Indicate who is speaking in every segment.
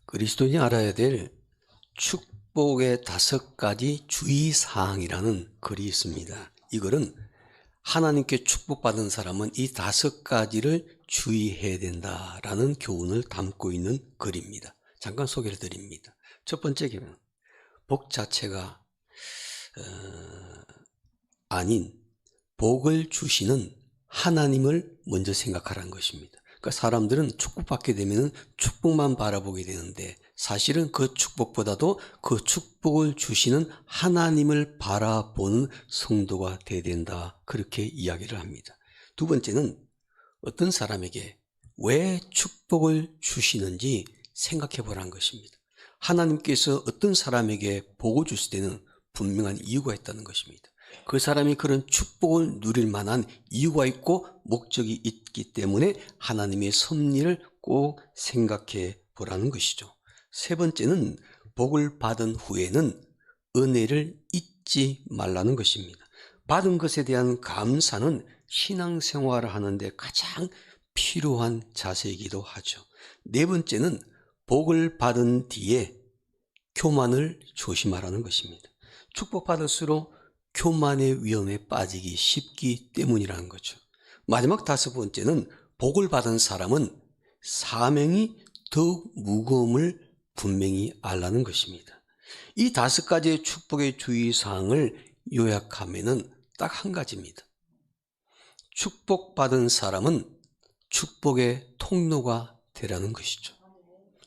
Speaker 1: 그리스도인이 알아야 될 축복의 5가지 주의사항이라는 글이 있습니다. 이 글은 하나님께 축복받은 사람은 이 5가지를 주의해야 된다라는 교훈을 담고 있는 글입니다. 잠깐 소개를 드립니다. 첫 번째 개는 복 자체가 아닌 복을 주시는 하나님을 먼저 생각하라는 것입니다. 그러니까 사람들은 축복받게 되면 축복만 바라보게 되는데 사실은 그 축복보다도 그 축복을 주시는 하나님을 바라보는 성도가 돼야 된다. 그렇게 이야기를 합니다. 두 번째는 어떤 사람에게 왜 축복을 주시는지 생각해 보라는 것입니다. 하나님께서 어떤 사람에게 복을 주실 때는 분명한 이유가 있다는 것입니다. 그 사람이 그런 축복을 누릴 만한 이유가 있고 목적이 있기 때문에 하나님의 섭리를 꼭 생각해 보라는 것이죠. 세 번째는 복을 받은 후에는 은혜를 잊지 말라는 것입니다. 받은 것에 대한 감사는 신앙생활을 하는데 가장 필요한 자세이기도 하죠. 네 번째는 복을 받은 뒤에 교만을 조심하라는 것입니다. 축복받을수록 교만의 위험에 빠지기 쉽기 때문이라는 거죠. 마지막 5번째는 복을 받은 사람은 사명이 더욱 무거움을 분명히 알라는 것입니다. 이 5가지의 축복의 주의사항을 요약하면 딱 한 가지입니다. 축복받은 사람은 축복의 통로가 되라는 것이죠.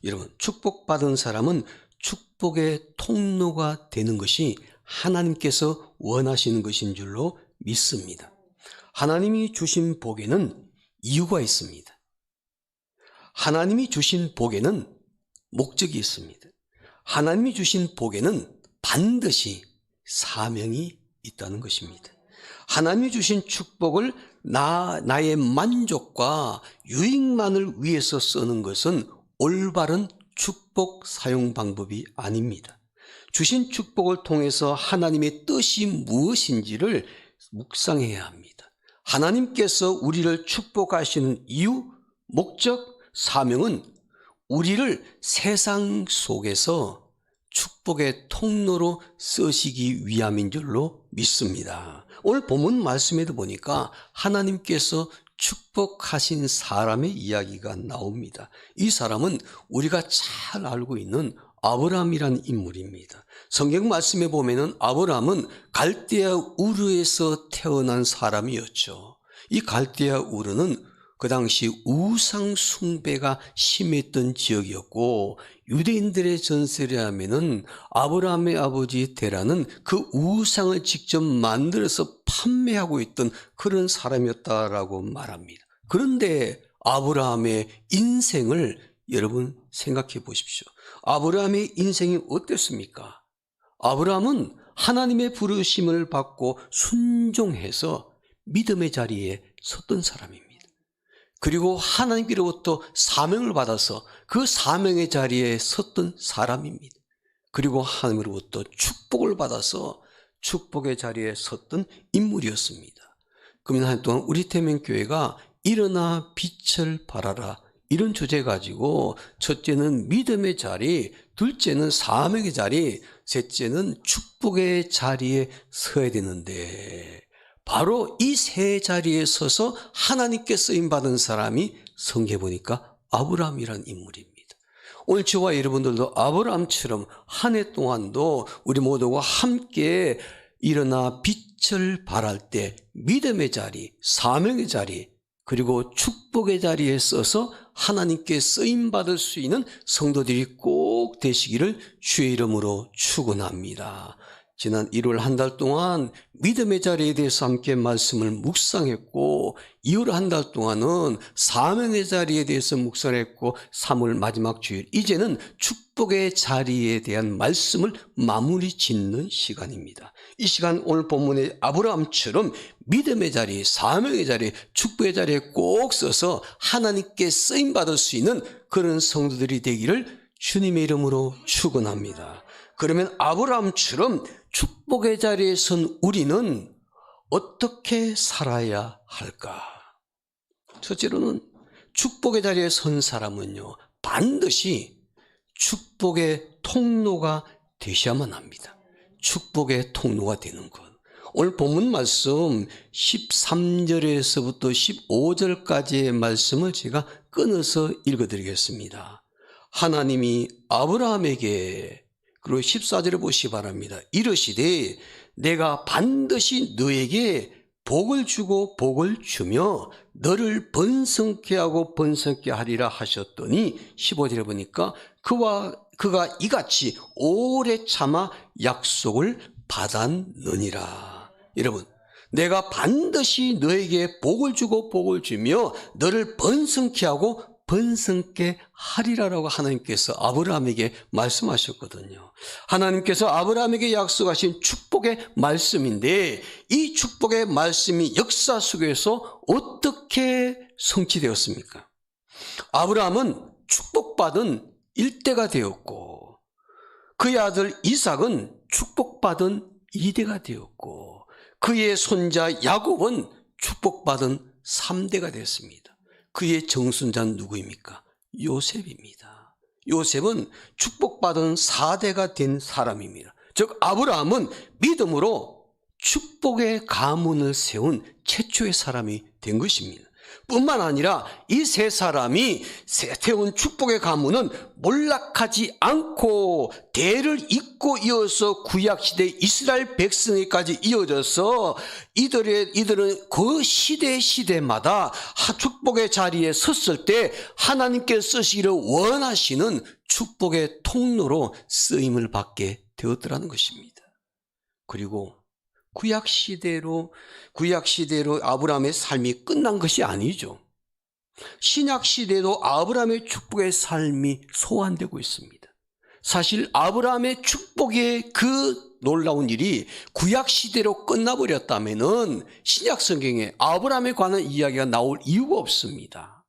Speaker 1: 여러분, 축복받은 사람은 축복의 통로가 되는 것이 하나님께서 원하시는 것인 줄로 믿습니다. 하나님이 주신 복에는 이유가 있습니다. 하나님이 주신 복에는 목적이 있습니다. 하나님이 주신 복에는 반드시 사명이 있다는 것입니다. 하나님이 주신 축복을 나의 만족과 유익만을 위해서 쓰는 것은 올바른 축복 사용 방법이 아닙니다. 주신 축복을 통해서 하나님의 뜻이 무엇인지를 묵상해야 합니다. 하나님께서 우리를 축복하시는 이유, 목적, 사명은 우리를 세상 속에서 축복의 통로로 쓰시기 위함인 줄로 믿습니다. 오늘 본문 말씀에도 보니까 하나님께서 축복하신 사람의 이야기가 나옵니다. 이 사람은 우리가 잘 알고 있는 아브라함이라는 인물입니다. 성경 말씀에 보면은 아브라함은 갈대아 우르에서 태어난 사람이었죠. 이 갈대아 우르는 그 당시 우상 숭배가 심했던 지역이었고 유대인들의 전설에 하면은 아브라함의 아버지 데라는 그 우상을 직접 만들어서 판매하고 있던 그런 사람이었다라고 말합니다. 그런데 아브라함의 인생을 여러분 생각해 보십시오. 아브라함의 인생이 어땠습니까? 아브라함은 하나님의 부르심을 받고 순종해서 믿음의 자리에 섰던 사람입니다. 그리고 하나님께로부터 사명을 받아서 그 사명의 자리에 섰던 사람입니다. 그리고 하나님으로부터 축복을 받아서 축복의 자리에 섰던 인물이었습니다. 그러면 한 해 동안 우리 태명교회가 일어나 빛을 발하라 이런 주제 가지고 첫째는 믿음의 자리, 둘째는 사명의 자리, 셋째는 축복의 자리에 서야 되는데 바로 이 세 자리에 서서 하나님께 쓰임받은 사람이 성경에 보니까 아브라함이라는 인물입니다. 오늘 저와 여러분들도 아브라함처럼 한 해 동안도 우리 모두가 함께 일어나 빛을 발할 때 믿음의 자리, 사명의 자리, 그리고 축복의 자리에 서서 하나님께 쓰임받을 수 있는 성도들이 꼭 되시기를 주의 이름으로 축원합니다. 지난 1월 한 달 동안 믿음의 자리에 대해서 함께 말씀을 묵상했고 2월 한 달 동안은 사명의 자리에 대해서 묵상했고 3월 마지막 주일 이제는 축복의 자리에 대한 말씀을 마무리 짓는 시간입니다. 이 시간 오늘 본문의 아브라함처럼 믿음의 자리, 사명의 자리, 축복의 자리에 꼭 서서 하나님께 쓰임받을 수 있는 그런 성도들이 되기를 주님의 이름으로 축원합니다. 그러면 아브라함처럼 축복의 자리에 선 우리는 어떻게 살아야 할까? 첫째로는 축복의 자리에 선 사람은요, 반드시 축복의 통로가 되셔야만 합니다. 축복의 통로가 되는 것. 오늘 본문 말씀 13절에서부터 15절까지의 말씀을 제가 끊어서 읽어드리겠습니다. 하나님이 아브라함에게, 그리고 14절에 보시기 바랍니다. 이르시되 내가 반드시 너에게 복을 주고 복을 주며 너를 번성케 하고 번성케 하리라 하셨더니 15절에 보니까 그가 이같이 오래 참아 약속을 받았느니라. 여러분, 내가 반드시 너에게 복을 주고 복을 주며 너를 번성케 하고 번성케 하리라라고 하나님께서 아브라함에게 말씀하셨거든요. 하나님께서 아브라함에게 약속하신 축복의 말씀인데, 이 축복의 말씀이 역사 속에서 어떻게 성취되었습니까? 아브라함은 축복받은 일대가 되었고, 그의 아들 이삭은 축복받은 이대가 되었고, 그의 손자 야곱은 축복받은 3대가 되었습니다. 그의 정순자는 누구입니까? 요셉입니다. 요셉은 축복받은 4대가 된 사람입니다. 즉 아브라함은 믿음으로 축복의 가문을 세운 최초의 사람이 된 것입니다. 뿐만 아니라 이 세 사람이 세운 축복의 가문은 몰락하지 않고 대를 잇고 이어서 구약시대 이스라엘 백성에까지 이어져서 이들은 그 시대마다 축복의 자리에 섰을 때 하나님께서 쓰시기를 원하시는 축복의 통로로 쓰임을 받게 되었더라는 것입니다. 그리고 구약시대로 아브라함의 삶이 끝난 것이 아니죠. 신약시대도 아브라함의 축복의 삶이 소환되고 있습니다. 사실 아브라함의 축복의 그 놀라운 일이 구약시대로 끝나버렸다면 신약성경에 아브라함에 관한 이야기가 나올 이유가 없습니다.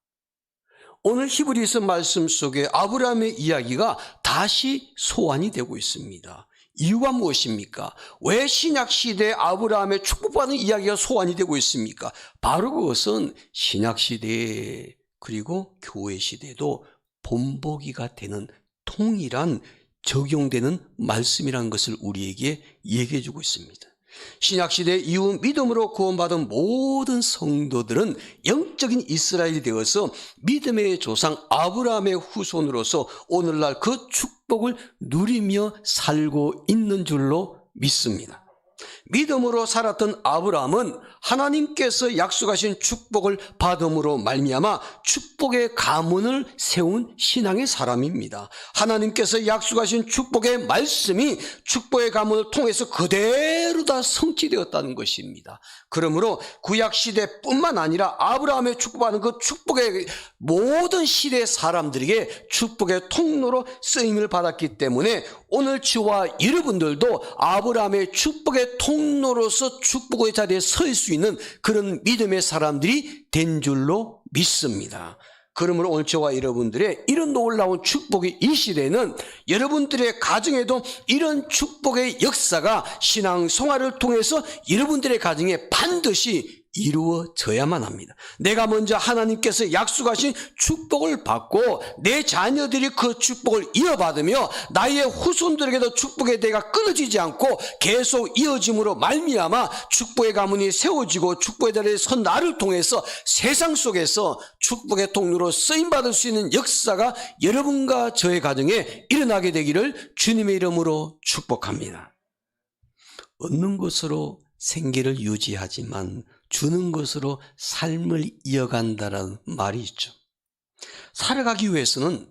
Speaker 1: 오늘 히브리서 말씀 속에 아브라함의 이야기가 다시 소환이 되고 있습니다. 이유가 무엇입니까? 왜 신약시대에 아브라함의 축복받은 이야기가 소환이 되고 있습니까? 바로 그것은 신약시대 그리고 교회시대에도 본보기가 되는 통일한 적용되는 말씀이라는 것을 우리에게 얘기해 주고 있습니다. 신약시대 이후 믿음으로 구원받은 모든 성도들은 영적인 이스라엘이 되어서 믿음의 조상 아브라함의 후손으로서 오늘날 그 축복을 누리며 살고 있는 줄로 믿습니다. 믿음으로 살았던 아브라함은 하나님께서 약속하신 축복을 받음으로 말미암아 축복의 가문을 세운 신앙의 사람입니다. 하나님께서 약속하신 축복의 말씀이 축복의 가문을 통해서 그대로 다 성취되었다는 것입니다. 그러므로 구약시대뿐만 아니라 아브라함의 축복하는 그 축복의 모든 시대의 사람들에게 축복의 통로로 쓰임을 받았기 때문에 오늘 저와 여러분들도 아브라함의 축복의 통로로서 축복의 자리에 설 수 있는 그런 믿음의 사람들이 된 줄로 믿습니다. 그러므로 오늘 저와 여러분들의 이런 놀라운 축복이 이 시대에는 여러분들의 가정에도 이런 축복의 역사가 신앙 생활을 통해서 여러분들의 가정에 반드시 이루어져야만 합니다. 내가 먼저 하나님께서 약속하신 축복을 받고 내 자녀들이 그 축복을 이어받으며 나의 후손들에게도 축복의 대가 끊어지지 않고 계속 이어짐으로 말미암아 축복의 가문이 세워지고 축복의 자리에 선 나를 통해서 세상 속에서 축복의 통로로 쓰임받을 수 있는 역사가 여러분과 저의 가정에 일어나게 되기를 주님의 이름으로 축복합니다. 얻는 것으로 생계를 유지하지만 주는 것으로 삶을 이어간다는 말이 있죠. 살아가기 위해서는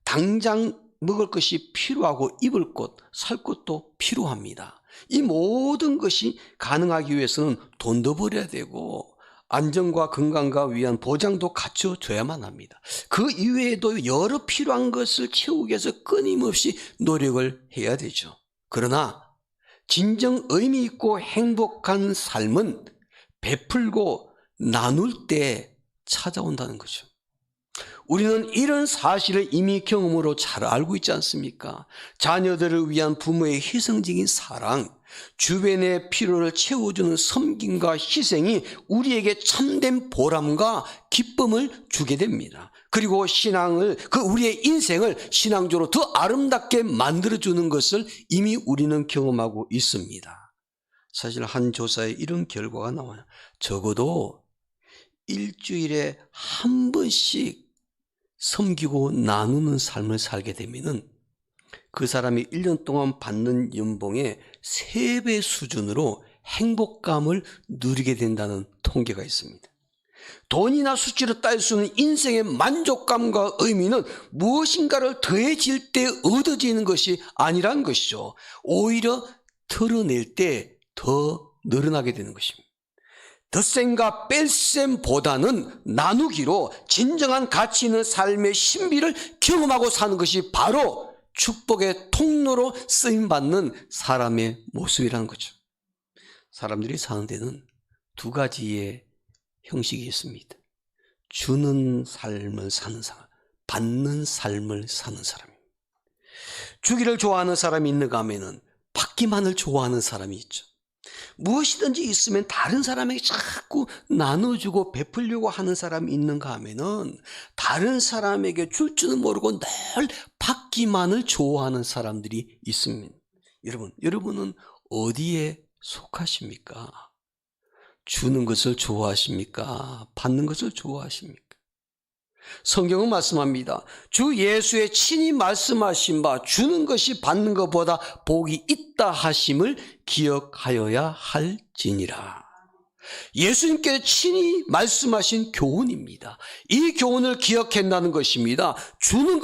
Speaker 1: 당장 먹을 것이 필요하고 입을 것, 살 것도 필요합니다. 이 모든 것이 가능하기 위해서는 돈도 벌어야 되고 안전과 건강과 위한 보장도 갖춰줘야만 합니다. 그 이외에도 여러 필요한 것을 채우기 위해서 끊임없이 노력을 해야 되죠. 그러나 진정 의미 있고 행복한 삶은 베풀고 나눌 때 찾아온다는 거죠. 우리는 이런 사실을 이미 경험으로 잘 알고 있지 않습니까? 자녀들을 위한 부모의 희생적인 사랑, 주변의 필요를 채워주는 섬김과 희생이 우리에게 참된 보람과 기쁨을 주게 됩니다. 그리고 우리의 인생을 신앙적으로 더 아름답게 만들어주는 것을 이미 우리는 경험하고 있습니다. 사실 한 조사에 이런 결과가 나와요. 적어도 일주일에 한 번씩 섬기고 나누는 삶을 살게 되면은 그 사람이 1년 동안 받는 연봉의 3배 수준으로 행복감을 누리게 된다는 통계가 있습니다. 돈이나 수치로 따질 수 없는 인생의 만족감과 의미는 무엇인가를 더해질 때 얻어지는 것이 아니라는 것이죠. 오히려 털어낼 때 더 늘어나게 되는 것입니다. 덧셈과 뺄셈보다는 나누기로 진정한 가치 있는 삶의 신비를 경험하고 사는 것이 바로 축복의 통로로 쓰임받는 사람의 모습이라는 거죠. 사람들이 사는 데는 2가지의 형식이 있습니다. 주는 삶을 사는 사람, 받는 삶을 사는 사람입니다. 주기를 좋아하는 사람이 있는가 하면은 받기만을 좋아하는 사람이 있죠. 무엇이든지 있으면 다른 사람에게 자꾸 나눠주고 베풀려고 하는 사람이 있는가 하면은 다른 사람에게 줄 줄은 모르고 늘 받기만을 좋아하는 사람들이 있습니다. 여러분은 어디에 속하십니까? 주는 것을 좋아하십니까? 받는 것을 좋아하십니까? 성경은 말씀합니다. 주 예수의 친히 말씀하신 바 주는 것이 받는 것보다 복이 있다 하심을 기억하여야 할지니라. 예수님께서 친히 말씀하신 교훈입니다. 이 교훈을 기억한다는 것입니다. 주는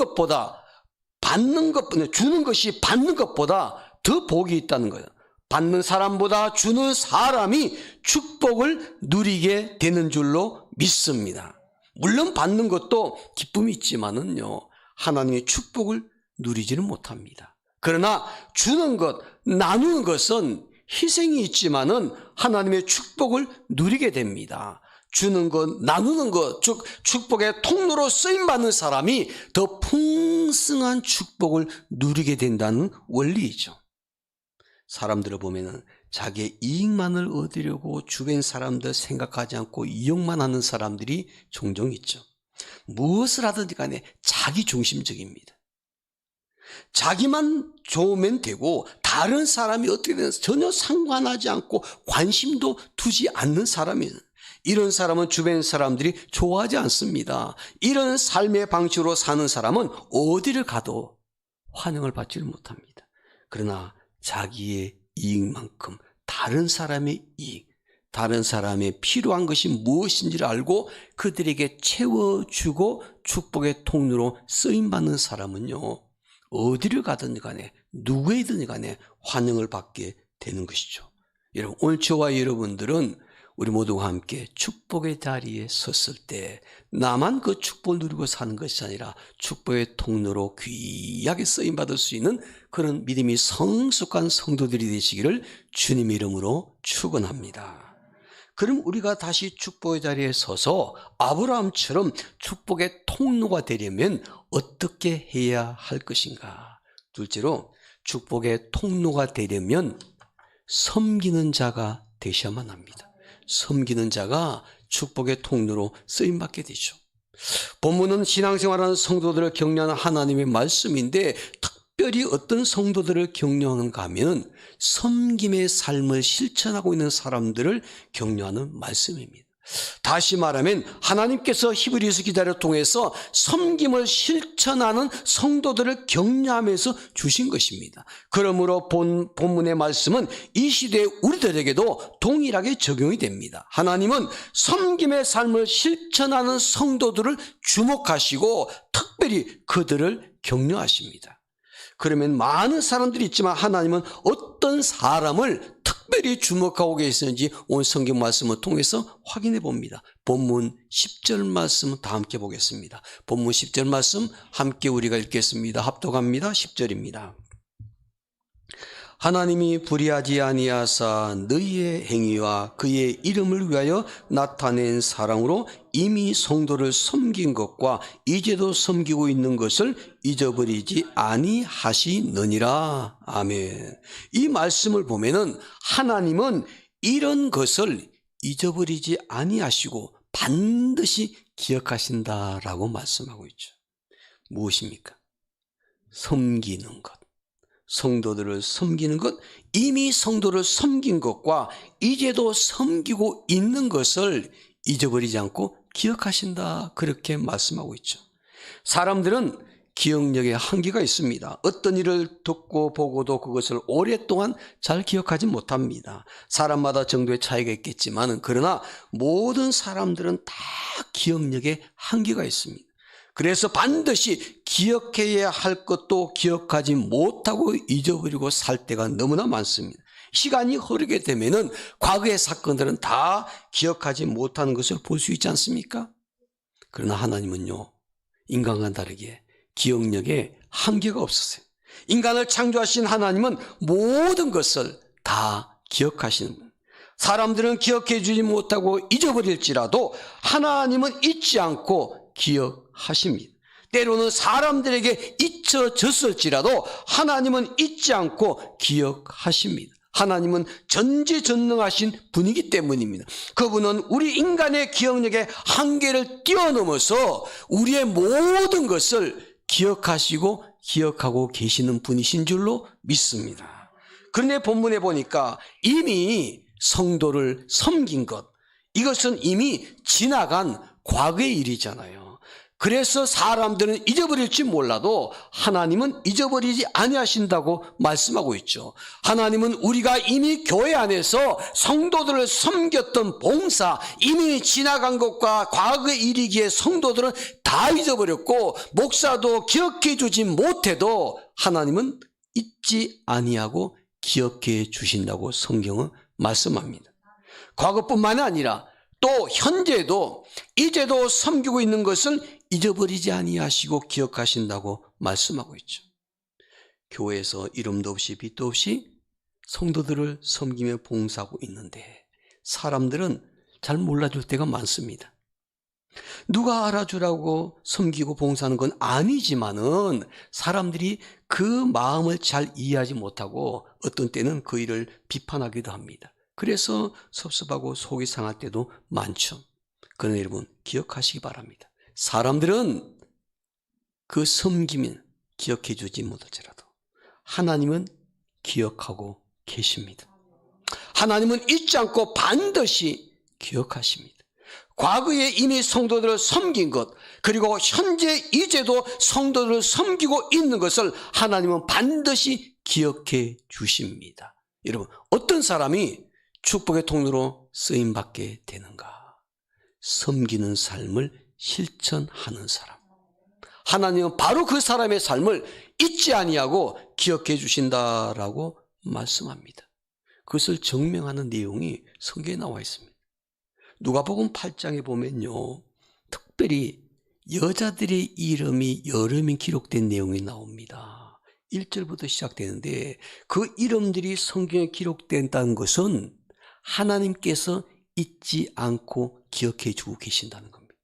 Speaker 1: 것이 받는 것보다 더 복이 있다는 거예요. 받는 사람보다 주는 사람이 축복을 누리게 되는 줄로 믿습니다. 물론 받는 것도 기쁨이 있지만은요, 하나님의 축복을 누리지는 못합니다. 그러나 주는 것, 나누는 것은 희생이 있지만은 하나님의 축복을 누리게 됩니다. 주는 것, 나누는 것, 즉 축복의 통로로 쓰임받는 사람이 더 풍성한 축복을 누리게 된다는 원리이죠. 사람들을 보면은 자기의 이익만을 얻으려고 주변 사람들 생각하지 않고 이용만 하는 사람들이 종종 있죠. 무엇을 하든지 간에 자기 중심적입니다. 자기만 좋으면 되고 다른 사람이 어떻게 되는지 전혀 상관하지 않고 관심도 두지 않는 사람이에요. 이런 사람은 주변 사람들이 좋아하지 않습니다. 이런 삶의 방식으로 사는 사람은 어디를 가도 환영을 받지를 못합니다. 그러나 자기의 이익만큼 다른 사람의 이익, 다른 사람의 필요한 것이 무엇인지를 알고 그들에게 채워주고 축복의 통로로 쓰임받는 사람은요, 어디를 가든지 간에 누구이든지 간에 환영을 받게 되는 것이죠. 여러분, 오늘 저와 여러분들은 우리 모두가 함께 축복의 자리에 섰을 때 나만 그 축복을 누리고 사는 것이 아니라 축복의 통로로 귀하게 쓰임받을 수 있는 그런 믿음이 성숙한 성도들이 되시기를 주님의 이름으로 축원합니다. 그럼 우리가 다시 축복의 자리에 서서 아브라함처럼 축복의 통로가 되려면 어떻게 해야 할 것인가? 둘째로 축복의 통로가 되려면 섬기는 자가 되셔야만 합니다. 섬기는 자가 축복의 통로로 쓰임받게 되죠. 본문은 신앙생활하는 성도들을 격려하는 하나님의 말씀인데 특별히 어떤 성도들을 격려하는가 하면 섬김의 삶을 실천하고 있는 사람들을 격려하는 말씀입니다. 다시 말하면 하나님께서 히브리서 기자를 통해서 섬김을 실천하는 성도들을 격려하면서 주신 것입니다. 그러므로 본문의 말씀은 이 시대의 우리들에게도 동일하게 적용이 됩니다. 하나님은 섬김의 삶을 실천하는 성도들을 주목하시고 특별히 그들을 격려하십니다. 그러면 많은 사람들이 있지만 하나님은 어떤 사람을 특별히 주목하고 계시는지 오늘 성경 말씀을 통해서 확인해 봅니다. 본문 10절 말씀 다 함께 보겠습니다. 본문 10절 말씀 함께 우리가 읽겠습니다. 합독합니다. 10절입니다. 하나님이 불의하지 아니하사 너희의 행위와 그의 이름을 위하여 나타낸 사랑으로 이미 성도를 섬긴 것과 이제도 섬기고 있는 것을 잊어버리지 아니하시느니라. 아멘. 이 말씀을 보면은 하나님은 이런 것을 잊어버리지 아니하시고 반드시 기억하신다라고 말씀하고 있죠. 무엇입니까? 섬기는 것. 성도들을 섬기는 것, 이미 성도를 섬긴 것과 이제도 섬기고 있는 것을 잊어버리지 않고 기억하신다, 그렇게 말씀하고 있죠. 사람들은 기억력에 한계가 있습니다. 어떤 일을 듣고 보고도 그것을 오랫동안 잘 기억하지 못합니다. 사람마다 정도의 차이가 있겠지만, 그러나 모든 사람들은 다 기억력에 한계가 있습니다. 그래서 반드시 기억해야 할 것도 기억하지 못하고 잊어버리고 살 때가 너무나 많습니다. 시간이 흐르게 되면은 과거의 사건들은 다 기억하지 못하는 것을 볼 수 있지 않습니까? 그러나 하나님은요, 인간과 다르게 기억력에 한계가 없으세요. 인간을 창조하신 하나님은 모든 것을 다 기억하시는 분. 사람들은 기억해 주지 못하고 잊어버릴지라도 하나님은 잊지 않고 기억하십니다. 때로는 사람들에게 잊혀졌을지라도 하나님은 잊지 않고 기억하십니다. 하나님은 전지전능하신 분이기 때문입니다. 그분은 우리 인간의 기억력의 한계를 뛰어넘어서 우리의 모든 것을 기억하시고 기억하고 계시는 분이신 줄로 믿습니다. 그런데 본문에 보니까 이미 성도를 섬긴 것, 이것은 이미 지나간 과거의 일이잖아요. 그래서 사람들은 잊어버릴지 몰라도 하나님은 잊어버리지 아니하신다고 말씀하고 있죠. 하나님은 우리가 이미 교회 안에서 성도들을 섬겼던 봉사, 이미 지나간 것과 과거의 일이기에 성도들은 다 잊어버렸고 목사도 기억해 주지 못해도 하나님은 잊지 아니하고 기억해 주신다고 성경은 말씀합니다. 과거뿐만 아니라 또 현재도 이제도 섬기고 있는 것을 잊어버리지 아니하시고 기억하신다고 말씀하고 있죠. 교회에서 이름도 없이 빛도 없이 성도들을 섬기며 봉사하고 있는데 사람들은 잘 몰라줄 때가 많습니다. 누가 알아주라고 섬기고 봉사하는 건 아니지만은 사람들이 그 마음을 잘 이해하지 못하고 어떤 때는 그 일을 비판하기도 합니다. 그래서 섭섭하고 속이 상할 때도 많죠. 그러나 여러분 기억하시기 바랍니다. 사람들은 그 섬기면 기억해 주지 못할지라도 하나님은 기억하고 계십니다. 하나님은 잊지 않고 반드시 기억하십니다. 과거에 이미 성도들을 섬긴 것, 그리고 현재 이제도 성도들을 섬기고 있는 것을 하나님은 반드시 기억해 주십니다. 여러분, 어떤 사람이 축복의 통로로 쓰임받게 되는가? 섬기는 삶을 실천하는 사람. 하나님은 바로 그 사람의 삶을 잊지 아니하고 기억해 주신다라고 말씀합니다. 그것을 증명하는 내용이 성경에 나와 있습니다. 누가복음 8장에 보면요, 특별히 여자들의 이름이 여러 명 기록된 내용이 나옵니다. 1절부터 시작되는데 그 이름들이 성경에 기록된다는 것은 하나님께서 잊지 않고 기억해 주고 계신다는 겁니다.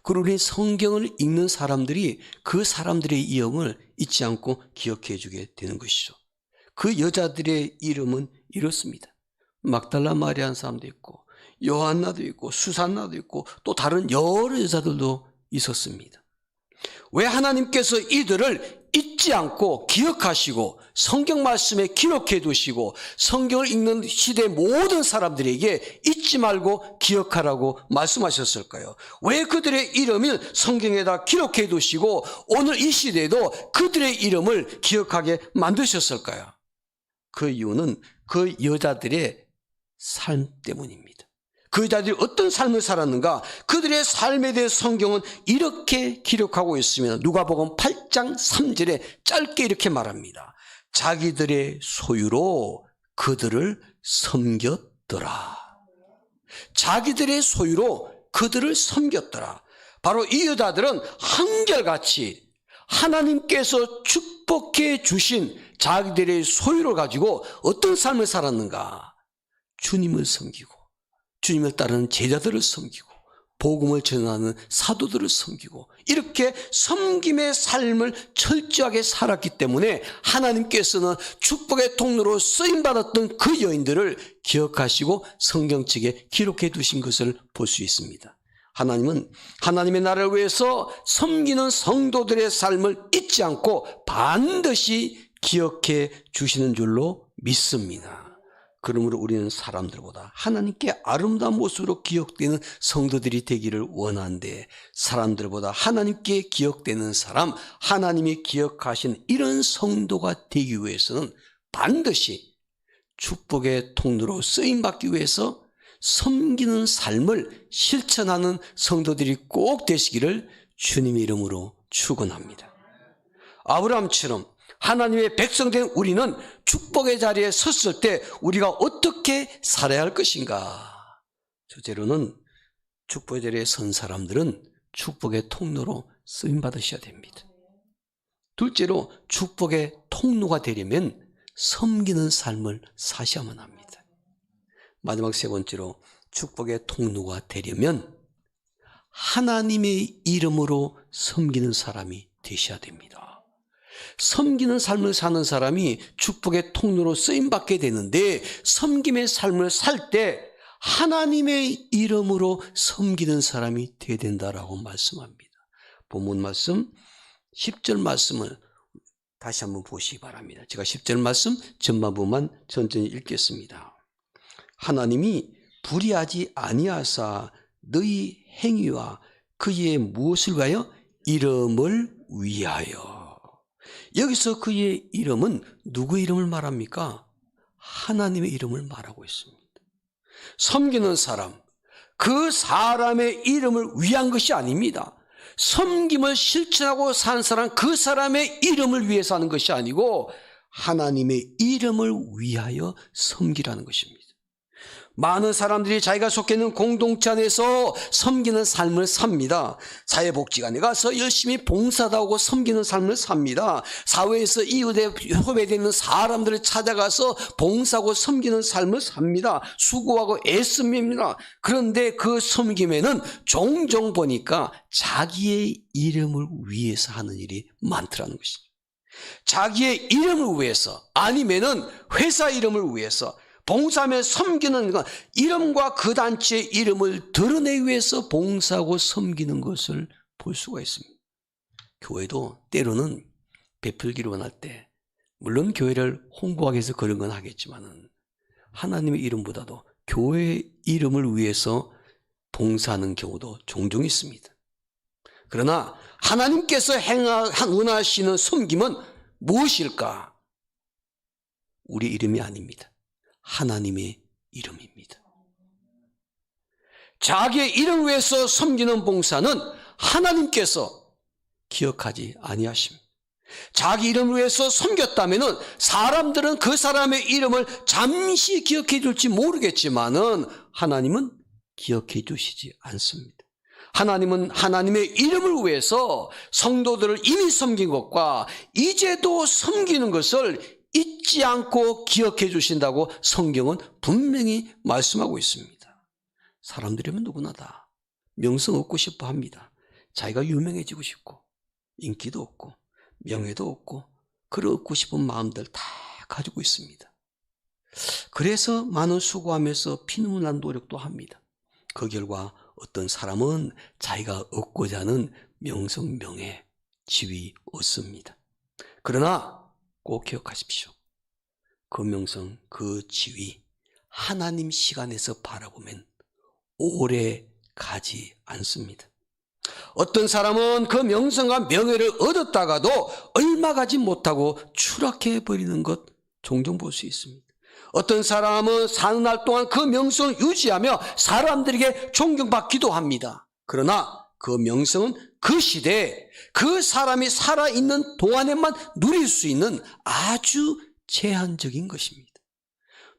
Speaker 1: 그러니 성경을 읽는 사람들이 그 사람들의 이름을 잊지 않고 기억해 주게 되는 것이죠. 그 여자들의 이름은 이렇습니다. 막달라 마리아라는 사람도 있고 요한나도 있고 수산나도 있고 또 다른 여러 여자들도 있었습니다. 왜 하나님께서 이들을 잊지 않고 기억하시고 성경 말씀에 기록해 두시고 성경을 읽는 시대 모든 사람들에게 잊지 말고 기억하라고 말씀하셨을까요? 왜 그들의 이름을 성경에다 기록해 두시고 오늘 이 시대에도 그들의 이름을 기억하게 만드셨을까요? 그 이유는 그 여자들의 삶 때문입니다. 그 여자들이 어떤 삶을 살았는가? 그들의 삶에 대해 성경은 이렇게 기록하고 있으면 누가복음 8장 3절에 짧게 이렇게 말합니다. 자기들의 소유로 그들을 섬겼더라. 자기들의 소유로 그들을 섬겼더라. 바로 이 여자들은 한결같이 하나님께서 축복해 주신 자기들의 소유를 가지고 어떤 삶을 살았는가? 주님을 섬기고 주님을 따르는 제자들을 섬기고 복음을 전하는 사도들을 섬기고 이렇게 섬김의 삶을 철저하게 살았기 때문에 하나님께서는 축복의 통로로 쓰임받았던 그 여인들을 기억하시고 성경책에 기록해 두신 것을 볼 수 있습니다. 하나님은 하나님의 나라를 위해서 섬기는 성도들의 삶을 잊지 않고 반드시 기억해 주시는 줄로 믿습니다. 그러므로 우리는 사람들보다 하나님께 아름다운 모습으로 기억되는 성도들이 되기를 원하는데, 사람들보다 하나님께 기억되는 사람, 하나님이 기억하신 이런 성도가 되기 위해서는 반드시 축복의 통로로 쓰임받기 위해서 섬기는 삶을 실천하는 성도들이 꼭 되시기를 주님의 이름으로 축원합니다. 아브라함처럼 하나님의 백성된 우리는 축복의 자리에 섰을 때 우리가 어떻게 살아야 할 것인가? 첫째로는 축복의 자리에 선 사람들은 축복의 통로로 쓰임받으셔야 됩니다. 둘째로 축복의 통로가 되려면 섬기는 삶을 사셔야만 합니다. 마지막 세 번째로 축복의 통로가 되려면 하나님의 이름으로 섬기는 사람이 되셔야 됩니다. 섬기는 삶을 사는 사람이 축복의 통로로 쓰임받게 되는데, 섬김의 삶을 살 때 하나님의 이름으로 섬기는 사람이 되어야 된다라고 말씀합니다. 본문 말씀 10절 말씀을 다시 한번 보시기 바랍니다. 제가 10절 말씀 전반부만 천천히 읽겠습니다. 하나님이 불의하지 아니하사 너희 행위와 그의 무엇을 위하여? 이름을 위하여. 여기서 그의 이름은 누구의 이름을 말합니까? 하나님의 이름을 말하고 있습니다. 섬기는 사람, 그 사람의 이름을 위한 것이 아닙니다. 섬김을 실천하고 산 사람, 그 사람의 이름을 위해서 하는 것이 아니고 하나님의 이름을 위하여 섬기라는 것입니다. 많은 사람들이 자기가 속해 있는 공동체 안에서 섬기는 삶을 삽니다. 사회복지관에 가서 열심히 봉사도 하고 섬기는 삶을 삽니다. 사회에서 이웃에 후배되는 사람들을 찾아가서 봉사하고 섬기는 삶을 삽니다. 수고하고 애씁니다. 그런데 그 섬김에는 종종 보니까 자기의 이름을 위해서 하는 일이 많더라는 것입니다. 자기의 이름을 위해서, 아니면은 회사 이름을 위해서 봉사하며 섬기는 것, 이름과 그 단체의 이름을 드러내기 위해서 봉사하고 섬기는 것을 볼 수가 있습니다. 교회도 때로는 베풀기를 원할 때, 물론 교회를 홍보하기 위해서 그런 건 하겠지만은 하나님의 이름보다도 교회의 이름을 위해서 봉사하는 경우도 종종 있습니다. 그러나 하나님께서 원하시는 섬김은 무엇일까? 우리 이름이 아닙니다. 하나님의 이름입니다. 자기의 이름 위해서 섬기는 봉사는 하나님께서 기억하지 아니하십니다. 자기 이름을 위해서 섬겼다면은 사람들은 그 사람의 이름을 잠시 기억해 줄지 모르겠지만은 하나님은 기억해 주시지 않습니다. 하나님은 하나님의 이름을 위해서 성도들을 이미 섬긴 것과 이제도 섬기는 것을 잊지 않고 기억해 주신다고 성경은 분명히 말씀하고 있습니다. 사람들이면 누구나 다 명성 얻고 싶어 합니다. 자기가 유명해지고 싶고 인기도 얻고 명예도 얻고 그를 얻고 싶은 마음들 다 가지고 있습니다. 그래서 많은 수고하면서 피눈물 난 노력도 합니다. 그 결과 어떤 사람은 자기가 얻고자 하는 명성, 명예, 지위 얻습니다. 그러나 꼭 기억하십시오. 그 명성, 그 지위, 하나님 시간에서 바라보면 오래 가지 않습니다. 어떤 사람은 그 명성과 명예를 얻었다가도 얼마 가지 못하고 추락해 버리는 것 종종 볼 수 있습니다. 어떤 사람은 사는 날 동안 그 명성을 유지하며 사람들에게 존경받기도 합니다. 그러나 그 명성은 그 시대에 그 사람이 살아있는 동안에만 누릴 수 있는 아주 제한적인 것입니다.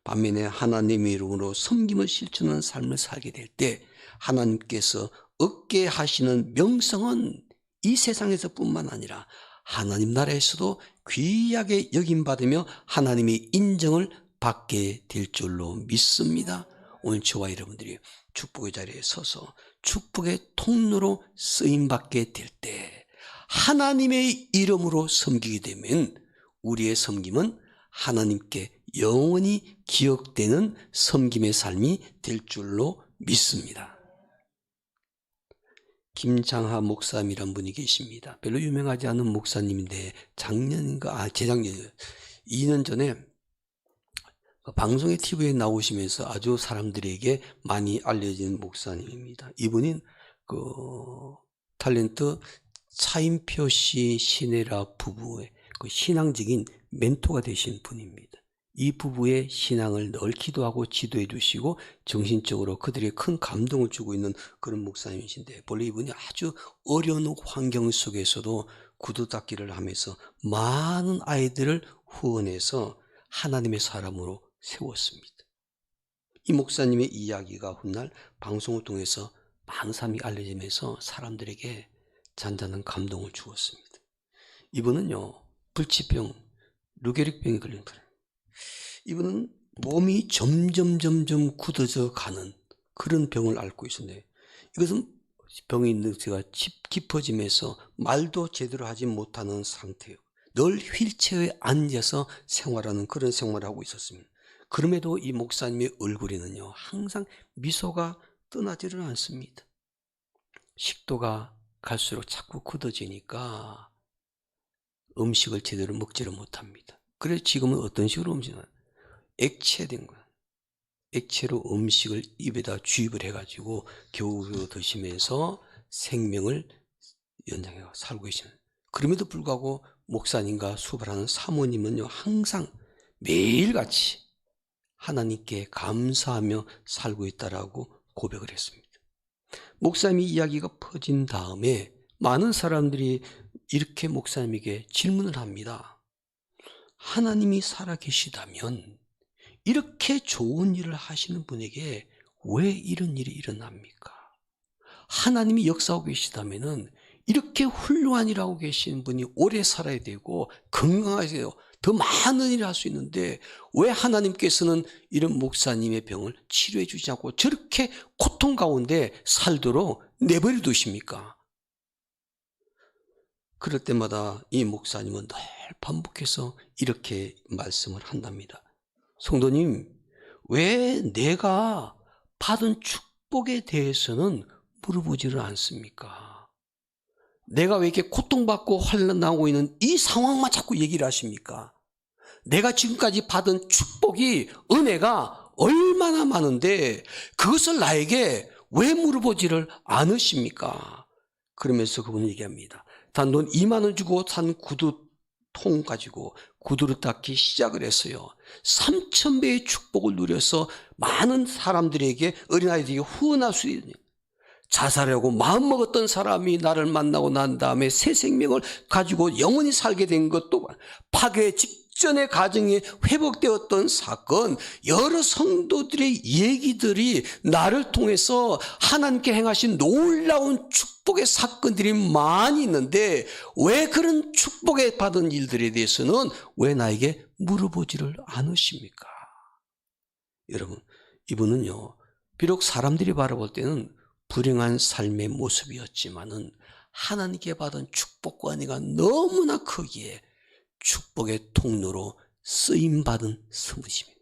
Speaker 1: 반면에 하나님의 이름으로 섬김을 실천하는 삶을 살게 될 때 하나님께서 얻게 하시는 명성은 이 세상에서 뿐만 아니라 하나님 나라에서도 귀하게 여김받으며 하나님의 인정을 받게 될 줄로 믿습니다. 오늘 저와 여러분들이 축복의 자리에 서서 축복의 통로로 쓰임받게 될 때 하나님의 이름으로 섬기게 되면 우리의 섬김은 하나님께 영원히 기억되는 섬김의 삶이 될 줄로 믿습니다. 김장하 목사님이란 분이 계십니다. 별로 유명하지 않은 목사님인데 재작년 2년 전에 방송에 TV에 나오시면서 아주 사람들에게 많이 알려진 목사님입니다. 이분은 탤런트 차인표 씨, 신혜라 부부의 신앙적인 멘토가 되신 분입니다. 이 부부의 신앙을 늘 기도하고 지도해 주시고 정신적으로 그들에게 큰 감동을 주고 있는 그런 목사님이신데, 본래 이분이 아주 어려운 환경 속에서도 구두 닦기를 하면서 많은 아이들을 후원해서 하나님의 사람으로 세웠습니다. 이 목사님의 이야기가 훗날 방송을 통해서 많은 사람이 알려지면서 사람들에게 잔잔한 감동을 주었습니다. 이분은요, 불치병, 루게릭병에 걸린 분이에요. 이분은 몸이 점점 굳어져 가는 그런 병을 앓고 있었는데, 이것은 병이 있는 제가 깊어지면서 말도 제대로 하지 못하는 상태예요. 늘 휠체어에 앉아서 생활하는 그런 생활을 하고 있었습니다. 그럼에도 이 목사님의 얼굴에는요, 항상 미소가 떠나지를 않습니다. 식도가 갈수록 자꾸 굳어지니까 음식을 제대로 먹지를 못합니다. 그래서 지금은 어떤 식으로 음식을 액체된 거예요. 액체로 음식을 입에다 주입을 해가지고 겨우 드시면서 생명을 연장해 살고 계시는. 그럼에도 불구하고 목사님과 수발하는 사모님은요, 항상 매일같이 하나님께 감사하며 살고 있다라고 고백을 했습니다. 목사님의 이야기가 퍼진 다음에 많은 사람들이 이렇게 목사님에게 질문을 합니다. 하나님이 살아계시다면 이렇게 좋은 일을 하시는 분에게 왜 이런 일이 일어납니까? 하나님이 역사하고 계시다면 이렇게 훌륭한 일을 하고 계신 분이 오래 살아야 되고 건강하세요. 더 많은 일을 할 수 있는데 왜 하나님께서는 이런 목사님의 병을 치료해 주지 않고 저렇게 고통 가운데 살도록 내버려 두십니까? 그럴 때마다 이 목사님은 늘 반복해서 이렇게 말씀을 한답니다. 성도님, 왜 내가 받은 축복에 대해서는 물어보지를 않습니까? 내가 왜 이렇게 고통받고 환난하고 있는 이 상황만 자꾸 얘기를 하십니까? 내가 지금까지 받은 축복이, 은혜가 얼마나 많은데 그것을 나에게 왜 물어보지를 않으십니까? 그러면서 그분은 얘기합니다. 단돈 2만 원 주고 산 구두통 가지고 구두를 닦기 시작을 했어요. 3,000배의 축복을 누려서 많은 사람들에게, 어린아이들에게 후원할 수 있는, 자살하고 마음먹었던 사람이 나를 만나고 난 다음에 새 생명을 가지고 영원히 살게 된 것도, 파괴 직전의 가정이 회복되었던 사건, 여러 성도들의 얘기들이 나를 통해서 하나님께 행하신 놀라운 축복의 사건들이 많이 있는데 왜 그런 축복에 받은 일들에 대해서는 왜 나에게 물어보지를 않으십니까? 여러분, 이분은요, 비록 사람들이 바라볼 때는 불행한 삶의 모습이었지만은 하나님께 받은 축복과 은혜가 너무나 크기에 축복의 통로로 쓰임받은 성도십니다.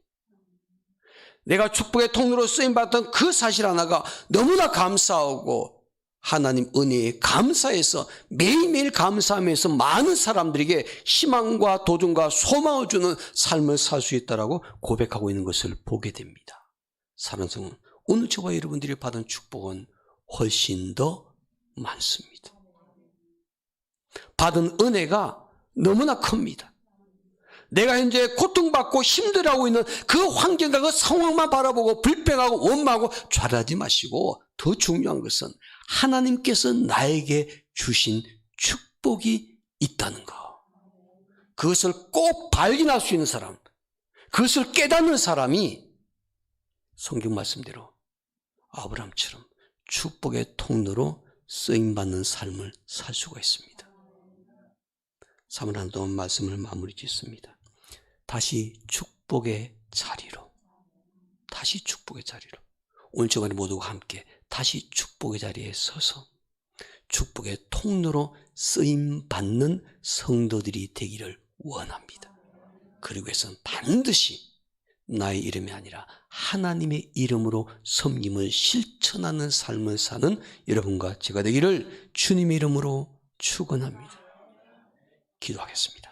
Speaker 1: 내가 축복의 통로로 쓰임받던 그 사실 하나가 너무나 감사하고 하나님 은혜에 감사해서 매일매일 감사하면서 많은 사람들에게 희망과 도전과 소망을 주는 삶을 살 수 있다라고 고백하고 있는 것을 보게 됩니다. 사랑하는 성도, 오늘 저와 여러분들이 받은 축복은 훨씬 더 많습니다. 받은 은혜가 너무나 큽니다. 내가 현재 고통받고 힘들어하고 있는 그 환경과 그 상황만 바라보고 불평하고 원망하고 좌절하지 마시고, 더 중요한 것은 하나님께서 나에게 주신 축복이 있다는 것, 그것을 꼭 발견할 수 있는 사람, 그것을 깨닫는 사람이 성경 말씀대로 아브라함처럼 축복의 통로로 쓰임받는 삶을 살 수가 있습니다. 3일 동안 말씀을 마무리 짓습니다. 다시 축복의 자리로, 다시 축복의 자리로, 오늘 저번에 모두가 함께 다시 축복의 자리에 서서 축복의 통로로 쓰임받는 성도들이 되기를 원합니다. 그리고 해서는 반드시 나의 이름이 아니라 하나님의 이름으로 섬김을 실천하는 삶을 사는 여러분과 제가 되기를 주님의 이름으로 축원합니다. 기도하겠습니다.